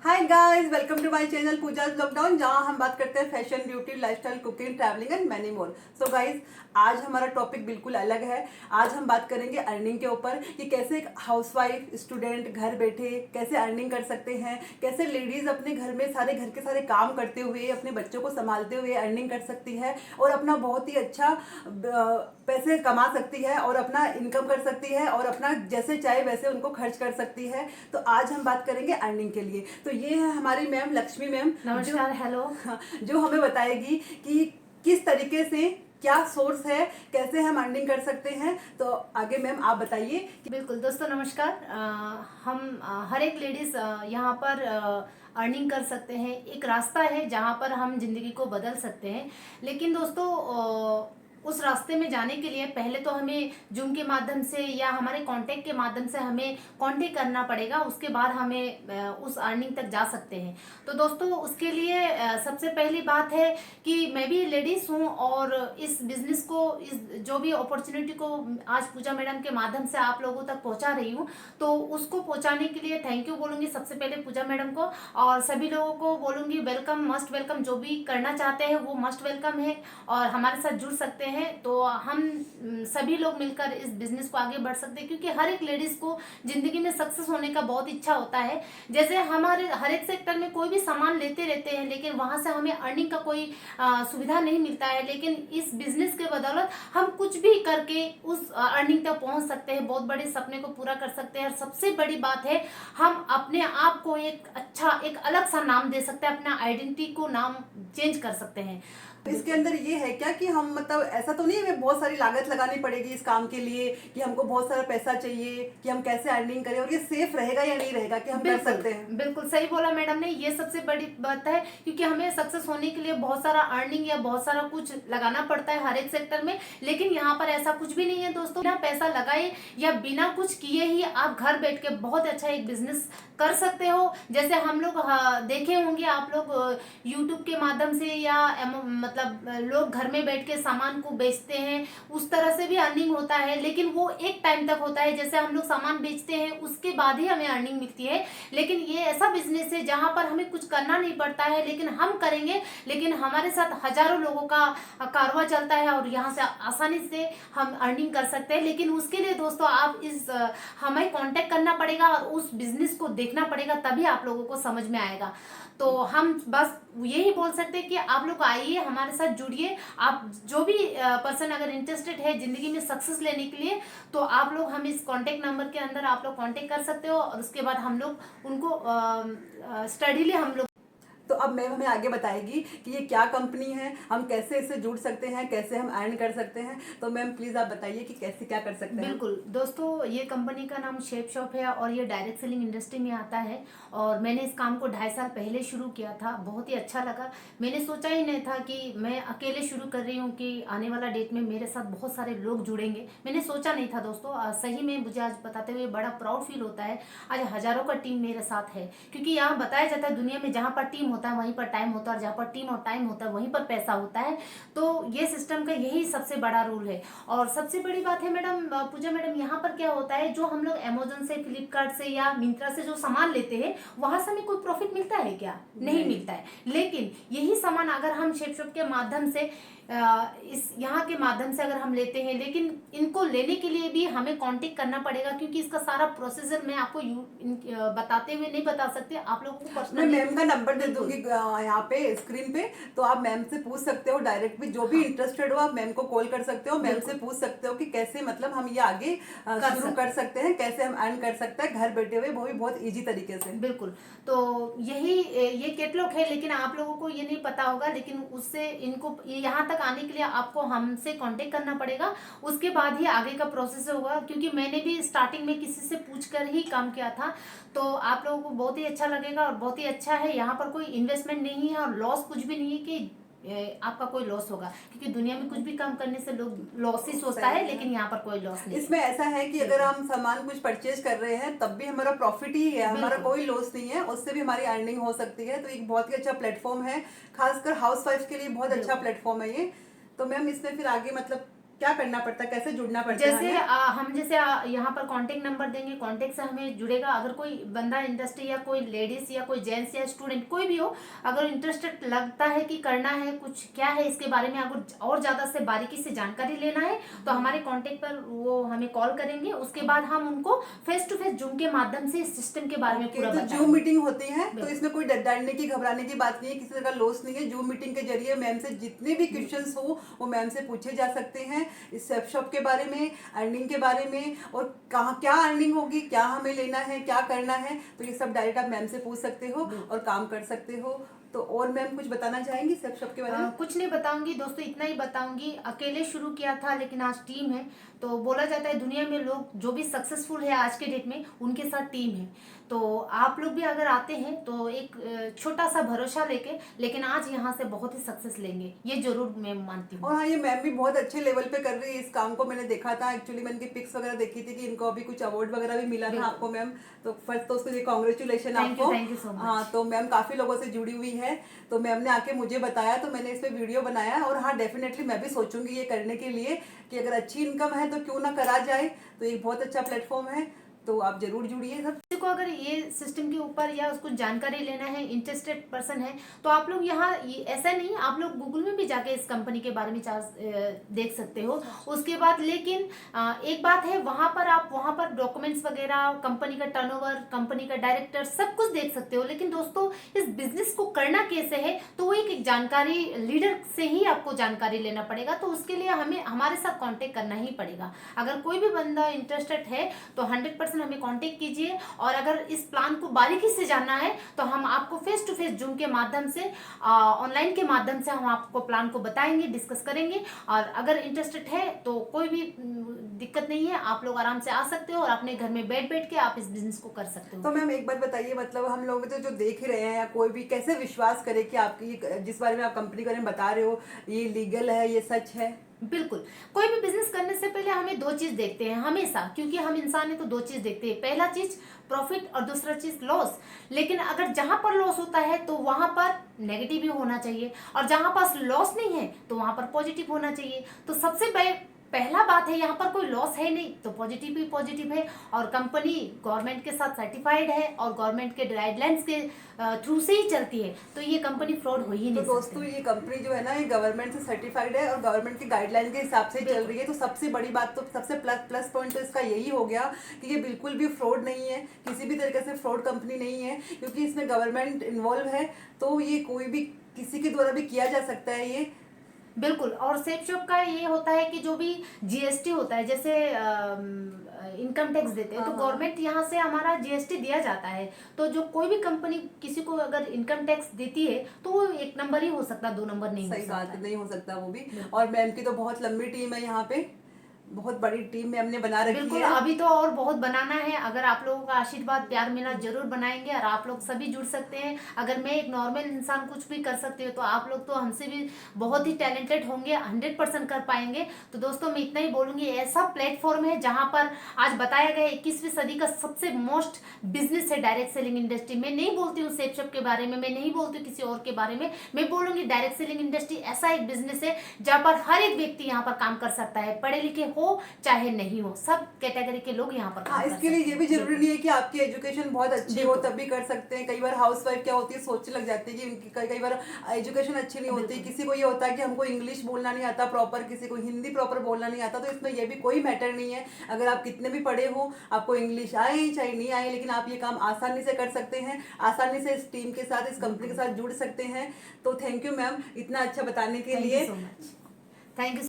Hi guys, welcome to my channel Pooja's lockdown, जहां हम बात करते हैं fashion, beauty, lifestyle, cooking, travelling and many more. So guys, आज हमारा टॉपिक बिल्कुल अलग है। आज हम बात करेंगे अर्निंग के ऊपर कि कैसे एक हाउसवाइफ स्टूडेंट घर बैठे कैसे अर्निंग कर सकते हैं, कैसे लेडीज अपने घर में घर के सारे काम करते हुए अपने बच्चों को संभालते हुए अर्निंग कर सकती है और अपना बहुत ही अच्छा पैसे कमा सकती है और अपना इनकम कर सकती है और अपना जैसे चाहे वैसे उनको खर्च कर सकती है। तो आज हम बात करेंगे अर्निंग के लिए। तो ये है हमारी मैम लक्ष्मी मैम, नमस्कार। हेलो। जो हमें बताएगी कि किस तरीके से क्या सोर्स है, कैसे हम अर्निंग कर सकते हैं। तो आगे मैम आप बताइए। बिल्कुल दोस्तों, नमस्कार। हम हर एक लेडीज यहाँ पर अर्निंग कर सकते हैं। एक रास्ता है जहाँ पर हम जिंदगी को बदल सकते हैं। लेकिन दोस्तों, उस रास्ते में जाने के लिए पहले तो हमें जूम के माध्यम से या हमारे कांटेक्ट के माध्यम से हमें कांटेक्ट करना पड़ेगा। उसके बाद हमें उस अर्निंग तक जा सकते हैं। तो दोस्तों, उसके लिए सबसे पहली बात है कि मैं भी लेडीज हूँ और इस बिजनेस को, इस जो भी अपॉर्चुनिटी को आज पूजा मैडम के माध्यम से आप लोगों तक पहुंचा रही हूँ, तो उसको पहुंचाने के लिए थैंक यू बोलूंगी सबसे पहले पूजा मैडम को, और सभी लोगों को बोलूंगी वेलकम, मस्ट वेलकम। जो भी करना चाहते हैं वो मस्ट वेलकम है और हमारे साथ जुड़ सकते हैं। तो हम सभी लोग मिलकर इस बिजनेस को आगे बढ़ सकते हैं, क्योंकि हर एक लेडीज को जिंदगी में सक्सेस होने का बहुत इच्छा होता है। जैसे हमारे हर एक सेक्टर में कोई भी सामान लेते रहते हैं, लेकिन वहां से हमें अर्निंग का कोई सुविधा नहीं मिलता है। लेकिन इस बिजनेस के बदौलत हम कुछ भी करके उस अर्निंग तक पहुंच सकते हैं, बहुत बड़े सपने को पूरा कर सकते हैं। और सबसे बड़ी बात है, हम अपने आप को एक अच्छा, एक अलग सा नाम दे सकते हैं, अपना आइडेंटिटी को नाम चेंज कर सकते हैं। इसके अंदर ये है क्या कि हम मतलब ऐसा तो नहीं है हमें बहुत सारी लागत लगानी पड़ेगी इस काम के लिए, कि हमको बहुत सारा पैसा चाहिए कि हम कैसे अर्निंग करें, और ये सेफ रहेगा या नहीं रहेगा कि हम कर सकते हैं? बिल्कुल सही बोला मैडम ने। ये सबसे बड़ी बात है, क्योंकि हमें सक्सेस होने के लिए बहुत सारा अर्निंग या बहुत सारा कुछ लगाना पड़ता है हर एक सेक्टर में। लेकिन यहाँ पर ऐसा कुछ भी नहीं है दोस्तों। बिना पैसा लगाए या बिना कुछ किए ही आप घर बैठ के बहुत अच्छा एक बिजनेस कर सकते हो। जैसे हम लोग देखे होंगे, आप लोग यूट्यूब के माध्यम से या मतलब लोग घर में बैठ के सामान को बेचते हैं, उस तरह से भी अर्निंग होता है। लेकिन वो एक टाइम तक होता है। जैसे हम लोग सामान बेचते हैं उसके बाद ही हमें अर्निंग मिलती है। लेकिन ये ऐसा बिजनेस है जहां पर हमें कुछ करना नहीं पड़ता है, लेकिन हम करेंगे, लेकिन हमारे साथ हजारों लोगों का कारवा चलता है और यहाँ से आसानी से हम अर्निंग कर सकते हैं। लेकिन उसके लिए दोस्तों आप हमें कांटेक्ट करना पड़ेगा और उस बिजनेस को देखना पड़ेगा, तभी आप लोगों को समझ में आएगा। तो हम बस यही बोल सकते हैं कि आप लोग आइए, हमारे साथ जुड़िए। आप जो भी पर्सन अगर इंटरेस्टेड है जिंदगी में सक्सेस लेने के लिए, तो आप लोग हम इस कांटेक्ट नंबर के अंदर आप लोग कांटेक्ट कर सकते हो और उसके बाद हम लोग उनको स्टडीली हम लोग। तो अब मैम हमें आगे बताएगी कि ये क्या कंपनी है, हम कैसे इससे जुड़ सकते हैं, कैसे हम अर्न कर सकते हैं। तो मैम प्लीज आप बताइए कि कैसे क्या कर सकते हैं। बिल्कुल दोस्तों, ये कंपनी का नाम शेप शॉप है और ये डायरेक्ट सेलिंग इंडस्ट्री में आता है। और मैंने इस काम को 2.5 साल पहले शुरू किया था। बहुत ही अच्छा लगा। मैंने सोचा ही नहीं था कि मैं अकेले शुरू कर रही हूँ, कि आने वाला डेट में मेरे साथ बहुत सारे लोग जुड़ेंगे। मैंने सोचा नहीं था दोस्तों। सही में मुझे आज बताते हुए बड़ा प्राउड फील होता है। आज हजारों का टीम मेरे साथ है, क्योंकि यहाँ बताया जाता है दुनिया में जहाँ पर टीम होता है वहीं पर टाइम होता है, और जहाँ पर टीम और टाइम होता है वहीं पर पैसा होता है। तो ये सिस्टम का यही सबसे बड़ा रूल है। और सबसे बड़ी बात है मैडम, पूजा मैडम, यहाँ पर क्या होता है, जो हम लोग अमेजोन से, फ्लिपकार्ट से या मिंत्रा से जो सामान लेते हैं, वहां से हमें कोई प्रॉफिट मिलता है क्या? नहीं मिलता है। लेकिन यही सामान अगर हम शेप शॉप के माध्यम से, इस यहाँ के माध्यम से अगर हम लेते हैं, लेकिन इनको लेने के लिए भी हमें कांटेक्ट करना पड़ेगा, क्योंकि इसका सारा प्रोसीजर मैं आपको बताते हुए नहीं बता सकते। आप लोगों को मैं मैम का नंबर दे दूंगी यहाँ पे स्क्रीन पे, तो आप मैम से पूछ सकते हो डायरेक्ट भी। जो भी इंटरेस्टेड हो आप मैम को कॉल कर सकते हो, मैम से पूछ सकते हो कि कैसे मतलब हम ये आगे शुरू कर सकते हैं, कैसे हम अर्न कर सकते हैं घर बैठे हुए, वो भी बहुत इजी तरीके से। बिल्कुल। तो यही ये कैटलॉग है, लेकिन आप लोगों को ये नहीं पता होगा। लेकिन उससे इनको यहाँ तक आने के लिए आपको हमसे कांटेक्ट करना पड़ेगा। उसके बाद ही आगे का प्रोसेस होगा, क्योंकि मैंने भी स्टार्टिंग में किसी से पूछकर ही काम किया था। तो आप लोगों को बहुत ही अच्छा लगेगा और बहुत ही अच्छा है। यहाँ पर कोई इन्वेस्टमेंट नहीं है और लॉस कुछ भी नहीं है कि आपका कोई लॉस होगा, क्योंकि दुनिया में कुछ भी काम करने से लोग लॉस ही सोचता है, लेकिन यहाँ पर कोई लॉस नहीं। इसमें ऐसा है कि अगर हम सामान कुछ परचेज कर रहे हैं तब भी हमारा प्रॉफिट ही है, हमारा कोई लॉस नहीं है, उससे भी हमारी अर्निंग हो सकती है। तो एक बहुत ही अच्छा प्लेटफॉर्म है, खासकर हाउस वाइफ के लिए बहुत अच्छा प्लेटफॉर्म है ये। तो मैम इसमें फिर आगे मतलब क्या करना पड़ता है, कैसे जुड़ना पड़ता है जैसे हमें? हम जैसे यहाँ पर कांटेक्ट नंबर देंगे, कांटेक्ट से हमें जुड़ेगा। अगर कोई बंदा इंडस्ट्री या कोई लेडीज या कोई जेंट्स या स्टूडेंट कोई भी हो, अगर इंटरेस्टेड लगता है कि करना है कुछ, क्या है इसके बारे में, अगर और ज्यादा से बारीकी से जानकारी लेना है तो हमारे कांटेक्ट पर वो हमें कॉल करेंगे। उसके बाद हम उनको फेस टू फेस जूम के माध्यम से इस सिस्टम के बारे में पूरा तो बताएंगे। जूम मीटिंग होती है तो इसमें कोई डरने की घबराने की बात नहीं है, किसी तरह का लॉस नहीं है। जूम मीटिंग के जरिए मैम से जितने भी क्वेश्चंस हो वो मैम से पूछे जा सकते हैं, इस वेब शॉप के बारे में, अर्निंग के बारे में, और कहाँ क्या अर्निंग होगी, क्या हमें लेना है, क्या करना है, तो ये सब डायरेक्ट आप मैम से पूछ सकते हो और काम कर सकते हो। तो और मैम कुछ बताना चाहेंगी वेब शॉप के बारे में? कुछ नहीं बताऊंगी दोस्तों, इतना ही बताऊंगी। अकेले शुरू किया था लेकिन आज टीम है। तो बोला जाता है दुनिया में लोग जो भी सक्सेसफुल है आज के डेट में उनके साथ टीम है। तो आप लोग भी अगर आते हैं तो एक छोटा सा भरोसा लेके, लेकिन आज यहाँ से बहुत ही सक्सेस लेंगे, ये जरूर मैं मानती हूँ। और हाँ, ये मैम भी बहुत अच्छे लेवल पे कर रही है इस काम को। मैंने देखा था एक्चुअली, मैंने इनकी पिक्स वगैरह देखी थी कि इनको अभी कुछ अवार्ड वगैरह भी मिला था आपको मैम। तो फर्स्ट तो उसके लिए कॉन्ग्रेचुलेशन आपको। Thank you so much. हाँ, तो मैम काफी लोगों से जुड़ी हुई है, तो मैम ने आके मुझे बताया तो मैंने इस पे वीडियो बनाया। और हाँ, डेफिनेटली मैं भी सोचूंगी ये करने के लिए कि अगर अच्छी इनकम है तो क्यों ना करा जाए। तो एक बहुत अच्छा प्लेटफॉर्म है, तो आप जरूर जुड़िए सब। किसी को अगर ये सिस्टम के ऊपर या उसको जानकारी लेना है, इंटरेस्टेड पर्सन है, तो आप लोग यहाँ ऐसा नहीं, आप लोग गूगल में भी जाके इस कंपनी के बारे में देख सकते हो। उसके बाद लेकिन एक बात है, वहाँ पर डॉक्यूमेंट्स वगैरह, कंपनी का टर्नओवर, कंपनी का डायरेक्टर सब कुछ देख सकते हो। लेकिन दोस्तों इस बिजनेस को करना कैसे है, तो वो एक जानकारी लीडर से ही आपको जानकारी लेना पड़ेगा। तो उसके लिए हमें हमारे साथ कांटेक्ट करना ही पड़ेगा। अगर कोई भी बंदा इंटरेस्टेड है तो 100% हमें कांटेक्ट कीजिए। और अगर इस प्लान को बारीकी से जानना है तो हम आपको फेस टू फेस जूम के माध्यम से, ऑनलाइन के माध्यम से हम आपको प्लान को बताएंगे, डिस्कस करेंगे। और अगर इंटरेस्टेड है तो कोई भी दिक्कत नहीं है, आप लोग आराम से आ सकते हो और अपने घर में बैठ के आप इस बिजनेस को कर सकते हो। तो मैम एक बात बताइए, मतलब हम लोग जो देख ही रहे हैं या कोई भी कैसे विश्वास करे कि आपकी जिस बारे में आप कंपनी के बारे में बता रहे हो ये लीगल है, ये सच है? बिल्कुल, कोई भी बिजनेस करने से पहले हमें दो चीज देखते हैं हमेशा, क्योंकि हम इंसान है तो दो चीज देखते हैं। पहला चीज प्रॉफिट और दूसरा चीज लॉस। लेकिन अगर जहां पर लॉस होता है तो वहां पर नेगेटिव भी होना चाहिए, और जहां पास लॉस नहीं है तो वहां पर पॉजिटिव होना चाहिए। तो सबसे पहला बात है, यहाँ पर कोई लॉस है नहीं तो पॉजिटिव ही पॉजिटिव है। और कंपनी गवर्नमेंट के साथ सर्टिफाइड है और गवर्नमेंट के गाइडलाइंस के थ्रू से ही चलती है, तो ये कंपनी फ्रॉड हो ही नहीं। तो दोस्तों ये कंपनी जो है ना, ये गवर्नमेंट से सर्टिफाइड है और गवर्नमेंट की गाइडलाइन के हिसाब से चल रही है। तो सबसे बड़ी बात, तो सबसे प्लस पॉइंट तो इसका यही हो गया कि ये बिल्कुल भी फ्रॉड नहीं है, किसी भी तरीके से फ्रॉड कंपनी नहीं है, क्योंकि इसमें गवर्नमेंट इन्वॉल्व है। तो ये कोई भी किसी के द्वारा भी किया जा सकता है ये। बिल्कुल। और सेफ शॉप का ये होता है कि जो भी जीएसटी होता है, जैसे इनकम टैक्स देते हैं तो गवर्नमेंट यहाँ से हमारा जीएसटी दिया जाता है। तो जो कोई भी कंपनी किसी को अगर इनकम टैक्स देती है तो वो 1 नंबर ही हो सकता, 2 नंबर नहीं हो सकता। सही बात, नहीं हो सकता वो भी। और मैम की तो बहुत लंबी टीम है यहाँ पे, बहुत बड़ी टीम मैम ने बना रखी है। बिल्कुल, अभी तो और बहुत बनाना है। अगर आप लोगों का आशीर्वाद प्यार मिला जरूर बनाएंगे, और आप लोग सभी जुड़ सकते हैं। अगर मैं एक नॉर्मल इंसान कुछ भी कर सकती हूँ तो आप लोग तो हमसे भी बहुत ही टैलेंटेड होंगे, 100% कर पाएंगे। तो दोस्तों मैं इतना ही बोलूंगी, ऐसा प्लेटफॉर्म है जहां पर आज बताया गया 21वीं सदी का सबसे मोस्ट बिजनेस है डायरेक्ट सेलिंग इंडस्ट्री। मैं नहीं बोलती हूँ सेफ शॉप के बारे में, मैं नहीं बोलती हूँ किसी और के बारे में, मैं बोलूंगी डायरेक्ट सेलिंग इंडस्ट्री ऐसा एक बिजनेस है जहां पर हर एक व्यक्ति यहाँ पर काम कर सकता है, पढ़े लिखे हो चाहे नहीं हो, सब कैटेगरी के लोग यहाँ पर काम कर इसके लिए ये भी जरूरी नहीं है कि आपकी एजुकेशन बहुत अच्छी हो तब भी कर सकते हैं। कई बार हाउसवाइफ क्या होती है, सोचने लग जाती है कि उनकी कई बार एजुकेशन अच्छी नहीं होती। किसी को ये होता है कि हमको इंग्लिश बोलना नहीं आता प्रॉपर, किसी को हिंदी प्रॉपर बोलना नहीं आता। तो इसमें ये भी कोई मैटर नहीं है, अगर आप कितने भी पढ़े हो, आपको इंग्लिश आए चाहे नहीं आए, लेकिन आप ये काम आसानी से कर सकते हैं, आसानी से इस टीम के साथ, इस कंपनी के साथ जुड़ सकते हैं। तो थैंक यू मैम इतना अच्छा बताने के लिए। Thank you.